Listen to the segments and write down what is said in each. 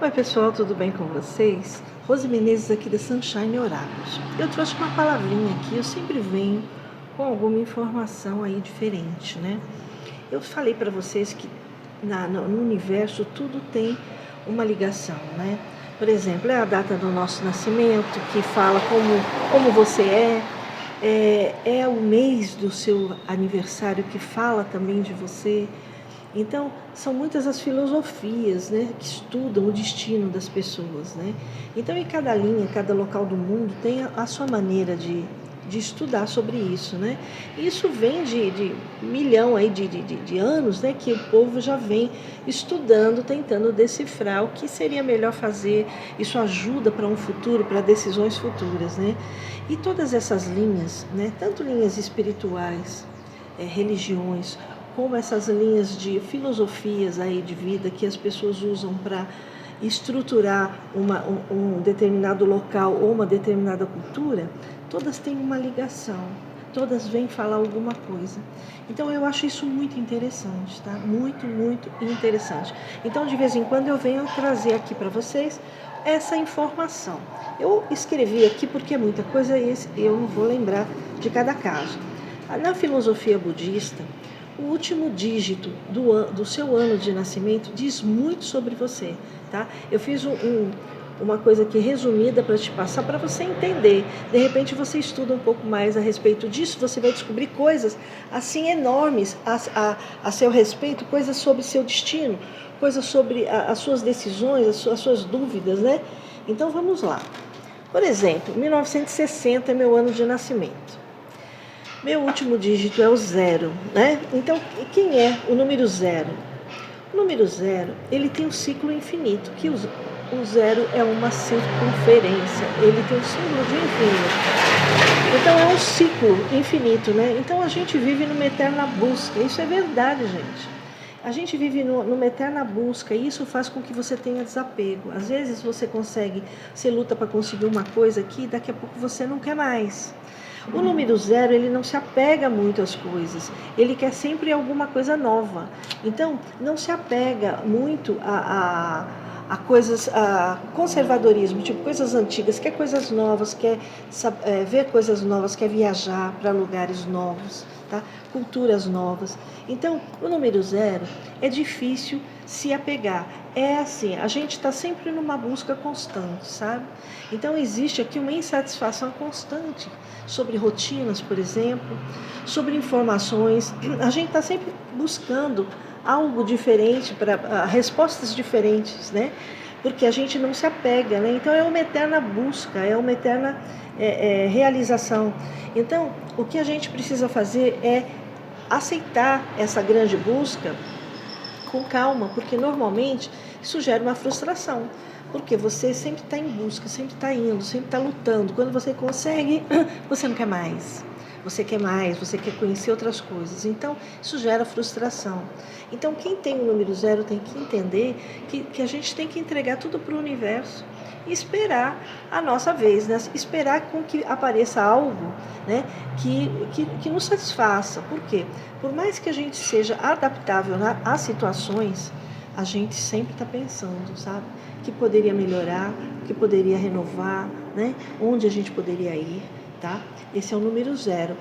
Oi pessoal, tudo bem com vocês? Rose Menezes aqui da Sunshine Oráculos. Eu trouxe uma palavrinha aqui, eu sempre venho com alguma informação aí diferente, né? Eu falei para vocês que no universo tudo tem uma ligação, né? Por exemplo, é a data do nosso nascimento, que fala como você é o mês do seu aniversário que fala também de você. Então, são muitas as filosofias, né, que estudam o destino das pessoas, né? Então, em cada linha, cada local do mundo tem a sua maneira de estudar sobre isso, né? Isso vem de milhão aí de anos, né, que o povo já vem estudando, tentando decifrar o que seria melhor fazer. Isso ajuda para um futuro, para decisões futuras, né? E todas essas linhas, né, tanto linhas espirituais, religiões, como essas linhas de filosofias aí de vida que as pessoas usam para estruturar um determinado local ou uma determinada cultura, todas têm uma ligação, todas vêm falar alguma coisa. Então eu acho isso muito interessante, tá? Muito, muito interessante. Então de vez em quando eu venho trazer aqui para vocês essa informação. Eu escrevi aqui porque é muita coisa e eu não vou lembrar de cada caso. Na filosofia budista, o último dígito do seu ano de nascimento diz muito sobre você, tá? Eu fiz uma coisa aqui resumida para te passar, para você entender. De repente você estuda um pouco mais a respeito disso, você vai descobrir coisas assim enormes a seu respeito, coisas sobre seu destino, coisas sobre as suas decisões, as suas dúvidas, né? Então vamos lá. Por exemplo, 1960 é meu ano de nascimento. Meu último dígito é o 0, né? Então, quem é o número 0? O número 0, ele tem um ciclo infinito, que o 0 é uma circunferência, ele tem um símbolo de infinito. Então, é um ciclo infinito, né? Então, a gente vive numa eterna busca, isso é verdade, gente. A gente vive numa eterna busca e isso faz com que você tenha desapego. Às vezes você luta para conseguir uma coisa aqui e daqui a pouco você não quer mais. O número 0, ele não se apega muito às coisas, ele quer sempre alguma coisa nova. Então, não se apega muito a coisas, a conservadorismo, tipo coisas antigas, quer coisas novas, quer ver coisas novas, quer viajar para lugares novos, tá? Culturas novas. Então, o número 0 é difícil se apegar. É assim, a gente está sempre numa busca constante, sabe? Então, existe aqui uma insatisfação constante sobre rotinas, por exemplo, sobre informações. A gente está sempre buscando algo diferente, para respostas diferentes, né? Porque a gente não se apega, né? Então, é uma eterna busca, é uma eterna realização. Então, o que a gente precisa fazer é aceitar essa grande busca com calma, porque normalmente isso gera uma frustração, porque você sempre está em busca, sempre está indo, sempre está lutando. Quando você consegue, você não quer mais. Você quer mais, você quer conhecer outras coisas. Então, isso gera frustração. Então, quem tem o número 0 tem que entender que a gente tem que entregar tudo para o universo e esperar a nossa vez, né? Esperar com que apareça algo, né? que nos satisfaça. Por quê? Por mais que a gente seja adaptável às situações, a gente sempre está pensando, sabe? Que poderia melhorar, que poderia renovar, né? Onde a gente poderia ir, tá? Esse é o número 0.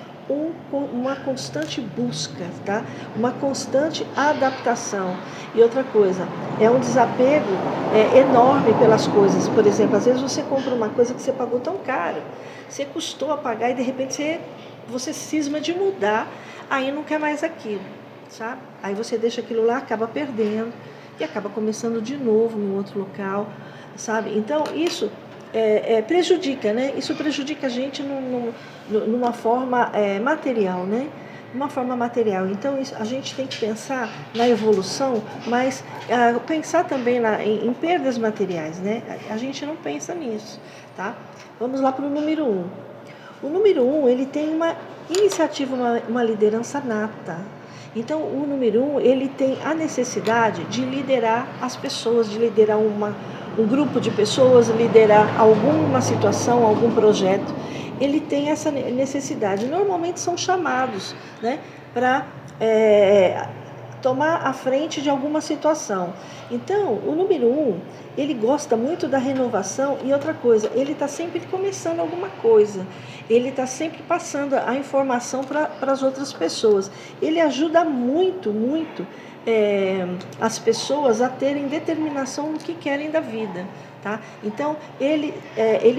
Uma constante busca, tá? Uma constante adaptação. E outra coisa, é um desapego enorme pelas coisas. Por exemplo, às vezes você compra uma coisa que você pagou tão caro, você custou a pagar e de repente você cisma de mudar, aí não quer mais aquilo, sabe? Aí você deixa aquilo lá, acaba perdendo e acaba começando de novo num outro local, sabe? Então, isso prejudica, né? Isso prejudica a gente numa forma material, né? Uma forma material. Então, a gente tem que pensar na evolução, mas pensar também em perdas materiais, né? A gente não pensa nisso, tá? Vamos lá para o número 1. O número 1, ele tem uma iniciativa, uma liderança nata. Então, o número 1, ele tem a necessidade de liderar as pessoas, de liderar um grupo de pessoas, liderar alguma situação, algum projeto. Ele tem essa necessidade. Normalmente são chamados, né, para tomar a frente de alguma situação. Então, o número 1, ele gosta muito da renovação e outra coisa, ele está sempre começando alguma coisa, ele está sempre passando a informação para as outras pessoas. Ele ajuda muito, muito as pessoas a terem determinação no que querem da vida. Tá? Então, ele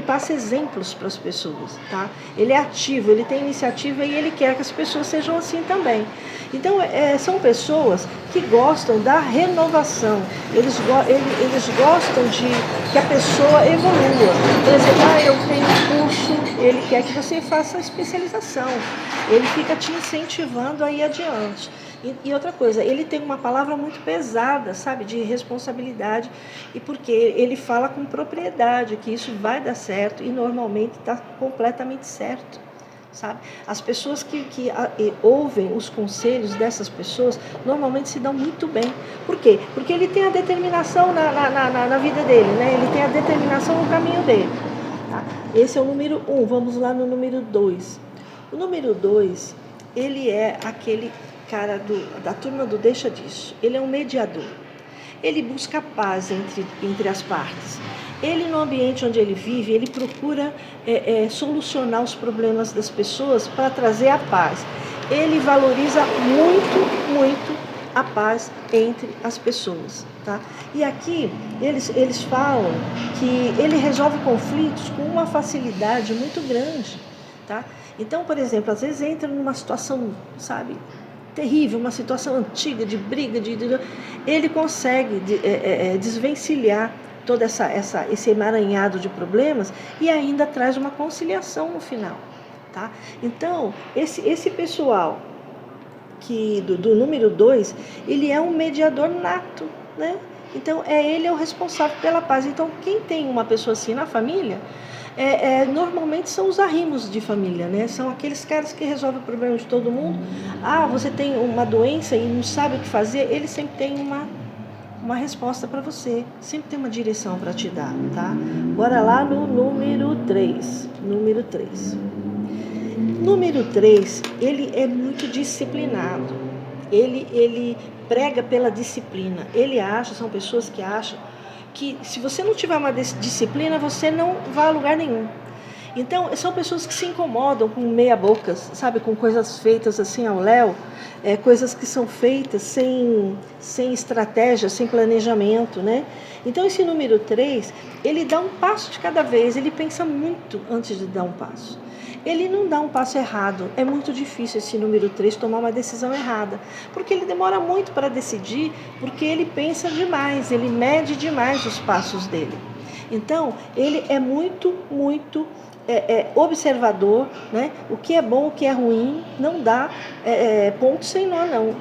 passa exemplos para as pessoas. Tá? Ele é ativo, ele tem iniciativa e ele quer que as pessoas sejam assim também. Então, são pessoas que gostam da renovação, eles gostam de que a pessoa evolua. Por exemplo, eu tenho um curso, ele quer que você faça a especialização, ele fica te incentivando a ir adiante. E outra coisa, ele tem uma palavra muito pesada, sabe, de responsabilidade, e porque ele fala com propriedade que isso vai dar certo e normalmente está completamente certo, sabe? As pessoas que ouvem os conselhos dessas pessoas normalmente se dão muito bem. Por quê? Porque ele tem a determinação na vida dele, né? Ele tem a determinação no caminho dele. Tá? Esse é o número 1, vamos lá no número 2. O número 2, ele é aquele cara da turma do deixa disso. Ele é um mediador. Ele busca paz entre as partes. Ele, no ambiente onde ele vive, ele procura solucionar os problemas das pessoas para trazer a paz. Ele valoriza muito, muito a paz entre as pessoas. Tá? E aqui eles falam que ele resolve conflitos com uma facilidade muito grande. Tá? Então, por exemplo, às vezes entra numa situação, sabe, terrível, uma situação antiga de briga, ele consegue desvencilhar todo esse emaranhado de problemas e ainda traz uma conciliação no final. Tá? Então, esse pessoal do número 2, ele é um mediador nato, né? Então, ele é o responsável pela paz. Então, quem tem uma pessoa assim na família, normalmente são os arrimos de família, né? São aqueles caras que resolvem o problema de todo mundo. Você tem uma doença e não sabe o que fazer, ele sempre tem uma resposta para você, sempre tem uma direção para te dar, tá? Bora lá no número 3. Número 3, ele é muito disciplinado, ele prega pela disciplina, são pessoas que acham que se você não tiver uma disciplina, você não vai a lugar nenhum. Então, são pessoas que se incomodam com meia-bocas, sabe, com coisas feitas assim ao léu, coisas que são feitas sem estratégia, sem planejamento, né? Então, esse número 3, ele dá um passo de cada vez, ele pensa muito antes de dar um passo. Ele não dá um passo errado. É muito difícil esse número 3 tomar uma decisão errada, porque ele demora muito para decidir, porque ele pensa demais, ele mede demais os passos dele. Então, ele é muito, muito observador, né? O que é bom, o que é ruim, não dá ponto sem nó, não.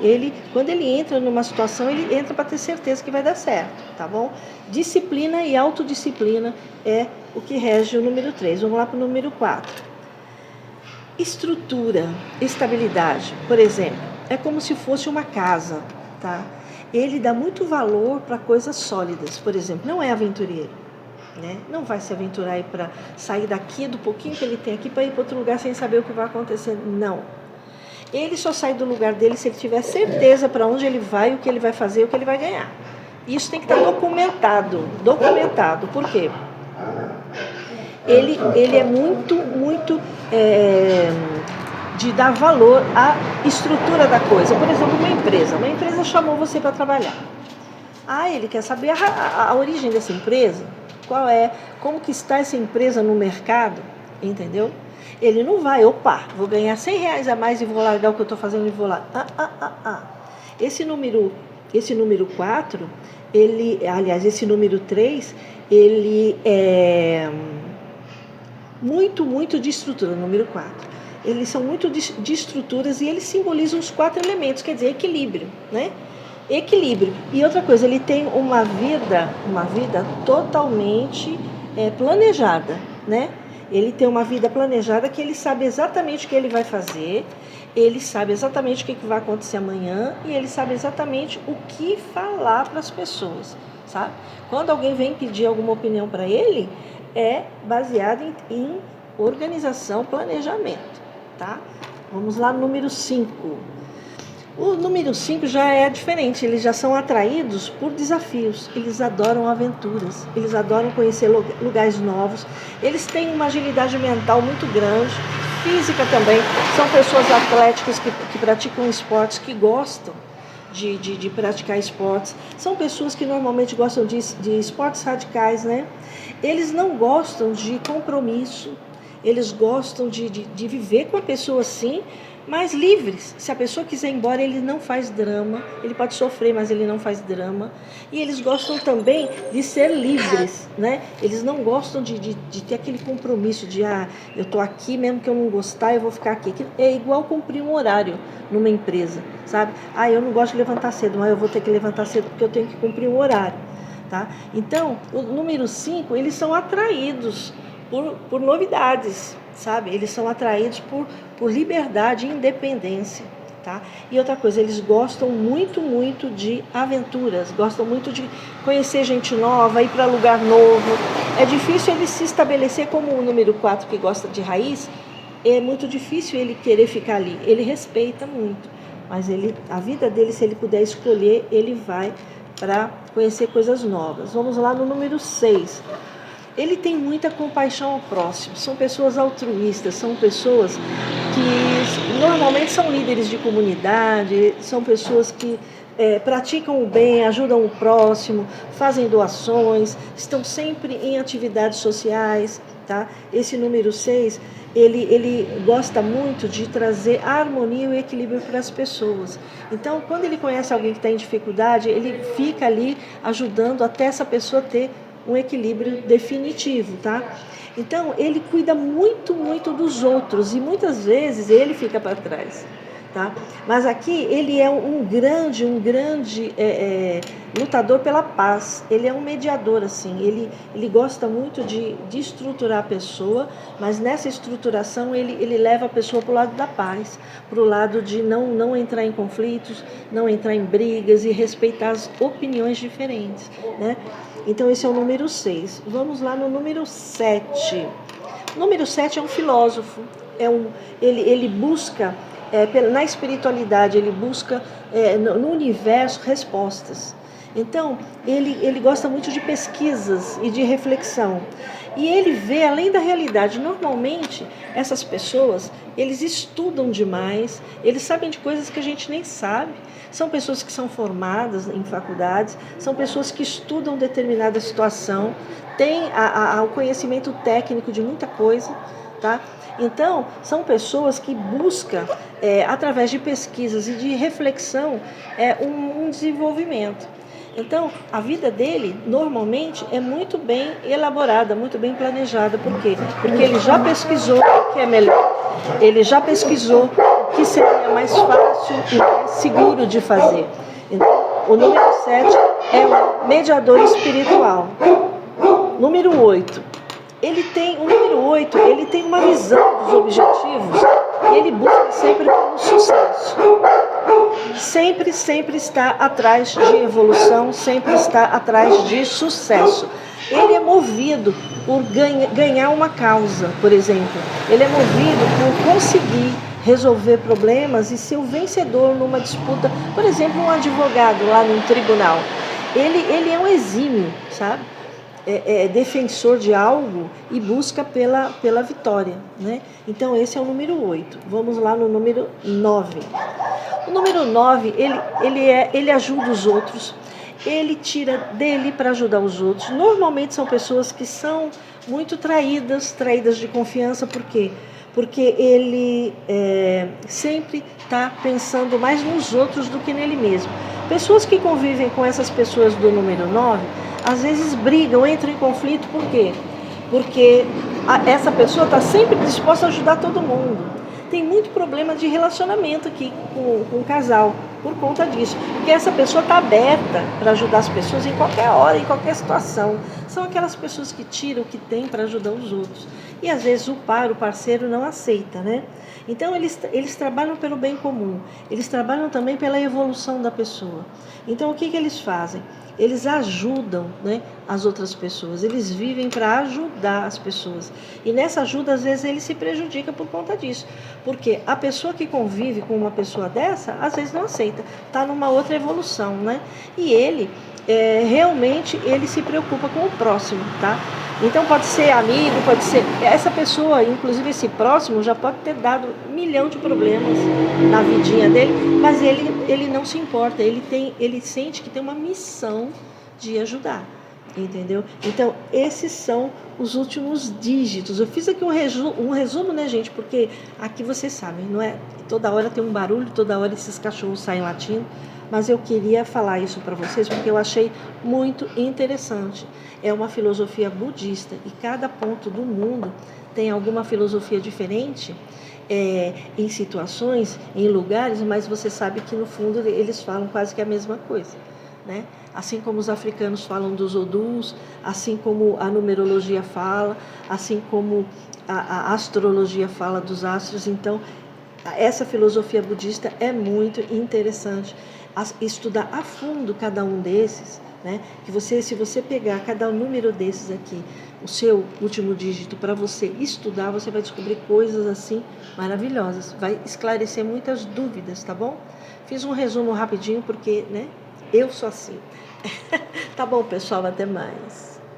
Quando ele entra numa situação, ele entra para ter certeza que vai dar certo, tá bom? Disciplina e autodisciplina é o que rege o número 3. Vamos lá para o número 4. Estrutura, estabilidade, por exemplo, é como se fosse uma casa, tá? Ele dá muito valor para coisas sólidas, por exemplo, não é aventureiro, né? Não vai se aventurar para sair daqui do pouquinho que ele tem aqui para ir para outro lugar sem saber o que vai acontecer, não. Ele só sai do lugar dele se ele tiver certeza para onde ele vai, o que ele vai fazer, o que ele vai ganhar. Isso tem que estar documentado, por quê? Ele é muito, muito de dar valor à estrutura da coisa. Por exemplo, uma empresa chamou você para trabalhar. Ele quer saber a origem dessa empresa, como que está essa empresa no mercado, entendeu? Ele não vai, vou ganhar R$100 a mais e vou largar o que eu estou fazendo e vou lá. Esse número 4, esse número 3, ele é muito, muito de estrutura, número 4. Eles são muito de estruturas e eles simbolizam os 4 elementos, quer dizer, equilíbrio, né? Equilíbrio. E outra coisa, ele tem uma vida totalmente planejada, né? Ele tem uma vida planejada que ele sabe exatamente o que ele vai fazer, ele sabe exatamente o que vai acontecer amanhã e ele sabe exatamente o que falar para as pessoas, sabe? Quando alguém vem pedir alguma opinião para ele, é baseado em organização, planejamento, tá? Vamos lá, número 5. O número 5 já é diferente, eles já são atraídos por desafios, eles adoram aventuras, eles adoram conhecer lugares novos, eles têm uma agilidade mental muito grande, física também, são pessoas atléticas que praticam esportes, que gostam de praticar esportes, são pessoas que normalmente gostam de esportes radicais, né? Eles não gostam de compromisso, eles gostam de viver com a pessoa assim, mas livres. Se a pessoa quiser ir embora, ele não faz drama, ele pode sofrer, mas ele não faz drama. E eles gostam também de ser livres, né? Eles não gostam de ter aquele compromisso de, eu estou aqui, mesmo que eu não gostar, eu vou ficar aqui. É igual cumprir um horário numa empresa, sabe? Eu não gosto de levantar cedo, mas eu vou ter que levantar cedo porque eu tenho que cumprir um horário, tá? Então, o número 5, eles são atraídos por novidades, sabe? Eles são atraídos por liberdade e independência, tá? E outra coisa, eles gostam muito, muito de aventuras, gostam muito de conhecer gente nova, ir para lugar novo. É difícil ele se estabelecer como o número 4 que gosta de raiz, é muito difícil ele querer ficar ali. Ele respeita muito, mas a vida dele, se ele puder escolher, ele vai para conhecer coisas novas. Vamos lá no número 6. Ele tem muita compaixão ao próximo, são pessoas altruístas, são pessoas que normalmente são líderes de comunidade, são pessoas que praticam o bem, ajudam o próximo, fazem doações, estão sempre em atividades sociais, tá? Esse número 6, ele gosta muito de trazer a harmonia e o equilíbrio para as pessoas. Então, quando ele conhece alguém que está em dificuldade, ele fica ali ajudando até essa pessoa ter um equilíbrio definitivo, tá? Então, ele cuida muito, muito dos outros e muitas vezes ele fica para trás, tá? Mas aqui ele é um grande lutador pela paz, ele é um mediador, assim, ele gosta muito de estruturar a pessoa, mas nessa estruturação ele leva a pessoa para o lado da paz, para o lado de não entrar em conflitos, não entrar em brigas e respeitar as opiniões diferentes, né? Então, esse é o número 6. Vamos lá no número 7. O número 7 é um filósofo. Ele busca, na espiritualidade, ele busca no universo respostas. Então, ele gosta muito de pesquisas e de reflexão. E ele vê além da realidade. Normalmente, essas pessoas, eles estudam demais, eles sabem de coisas que a gente nem sabe. São pessoas que são formadas em faculdades, são pessoas que estudam determinada situação, têm o conhecimento técnico de muita coisa, tá? Então, são pessoas que buscam, através de pesquisas e de reflexão, um desenvolvimento. Então, a vida dele, normalmente, é muito bem elaborada, muito bem planejada. Por quê? Porque ele já pesquisou o que é melhor, ele já pesquisou o que seria mais fácil e mais seguro de fazer. Então, o número 7 é um mediador espiritual. Número 8. O número 8, ele tem uma visão dos objetivos e ele busca sempre pelo sucesso. Sempre está atrás de evolução, sempre está atrás de sucesso. Ele é movido por ganhar uma causa, por exemplo. Ele é movido por conseguir resolver problemas e ser o vencedor numa disputa. Por exemplo, um advogado lá num tribunal. Ele é um exímio, sabe? Defensor de algo e busca pela vitória, né? Então, esse é o número 8. Vamos lá no número 9. O número 9, ele ajuda os outros, ele tira dele para ajudar os outros. Normalmente são pessoas que são muito traídas de confiança. Por quê? Porque ele sempre está pensando mais nos outros do que nele mesmo. Pessoas que convivem com essas pessoas do número 9, às vezes brigam, entram em conflito. Por quê? Porque essa pessoa está sempre disposta a ajudar todo mundo. Tem muito problema de relacionamento aqui com o casal, por conta disso. Porque essa pessoa está aberta para ajudar as pessoas em qualquer hora, em qualquer situação. São aquelas pessoas que tiram o que tem para ajudar os outros. E às vezes o parceiro não aceita, né? Então eles trabalham pelo bem comum. Eles trabalham também pela evolução da pessoa. Então o que eles fazem? eles ajudam, né, as outras pessoas, eles vivem para ajudar as pessoas. E nessa ajuda, às vezes, ele se prejudica por conta disso. Porque a pessoa que convive com uma pessoa dessa, às vezes não aceita, está numa outra evolução, né? E ele, realmente, ele se preocupa com o próximo, tá? Então pode ser amigo, pode ser... Essa pessoa, inclusive esse próximo, já pode ter dado 1 milhão de problemas na vidinha dele, mas ele não se importa, ele sente que tem uma missão de ajudar, entendeu? Então, esses são os últimos dígitos. Eu fiz aqui um resumo, né, gente? Porque aqui vocês sabem, não é? Toda hora tem um barulho, toda hora esses cachorros saem latindo, mas eu queria falar isso para vocês porque eu achei muito interessante. É uma filosofia budista e cada ponto do mundo tem alguma filosofia diferente, em situações, em lugares, mas você sabe que no fundo eles falam quase que a mesma coisa, né? Assim como os africanos falam dos odus, assim como a numerologia fala, assim como a astrologia fala dos astros. Então, essa filosofia budista é muito interessante. Estudar a fundo cada um desses, né? Que se você pegar cada número desses aqui, o seu último dígito, para você estudar, você vai descobrir coisas assim maravilhosas. Vai esclarecer muitas dúvidas, tá bom? Fiz um resumo rapidinho porque, né? Eu sou assim. Tá bom, pessoal, até mais.